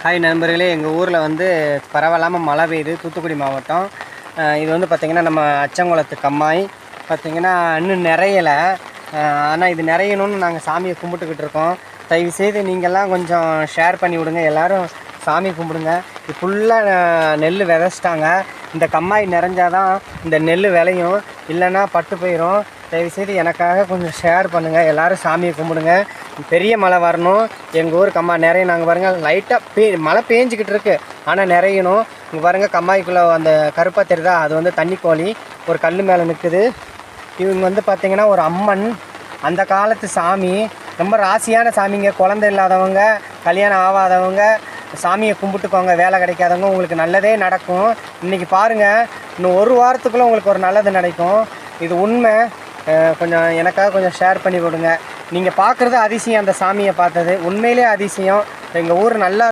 Hi நண்பர்களே, எங்கள் ஊரில் வந்து பரவாயில்லாமல் மழை பெய்யுது. தூத்துக்குடி மாவட்டம். இது வந்து பார்த்திங்கன்னா நம்ம அச்சங்குளத்து கம்மாய் பார்த்திங்கன்னா இன்னும் நிறையலை. ஆனால் இது நிறையணும்னு நாங்கள் சாமியை கும்பிட்டுக்கிட்டு இருக்கோம். தயவுசெய்து நீங்கள்லாம் கொஞ்சம் ஷேர் பண்ணி விடுங்க. எல்லோரும் சாமி கும்பிடுங்க. இது ஃபுல்லாக நெல் விதைச்சிட்டாங்க. இந்த கம்மாய் நிறைஞ்சாதான் இந்த நெல் விளையும், இல்லைன்னா பட்டு போயிடும். தயவுசெய்து எனக்காக கொஞ்சம் ஷேர் பண்ணுங்கள். எல்லோரும் சாமியை கும்பிடுங்க. பெரிய மழை வரணும். எங்கள் ஊர் கம்மா நிறைய நாங்கள் பாருங்கள் லைட்டாக மழை பேஞ்சிக்கிட்டு இருக்குது, ஆனால் நிறையணும். இங்கே பாருங்கள் கம்மாய்க்குள்ளே அந்த கருப்பாக தெரியுதா, அது வந்து தண்ணி கோழி ஒரு கல் மேலே நிற்குது. இவங்க வந்து பார்த்திங்கன்னா ஒரு அம்மன், அந்த காலத்து சாமி. ரொம்ப ராசியான சாமிங்க. குழந்தை இல்லாதவங்க, கல்யாணம் ஆகாதவங்க சாமியை கும்பிட்டுக்கோங்க. வேலை கிடைக்காதவங்க உங்களுக்கு நல்லதே நடக்கும். இன்றைக்கி பாருங்கள், இன்னும் ஒரு வாரத்துக்குள்ளே உங்களுக்கு ஒரு நல்லது நடக்கும். இது உண்மை. கொஞ்சம் எனக்காக கொஞ்சம் ஷேர் பண்ணி விடுங்க. நீங்கள் பார்க்குறது அதிசயம். அந்த சாமியை பார்த்தது உண்மையிலே அதிசயம். எங்கள் ஊர் நல்லா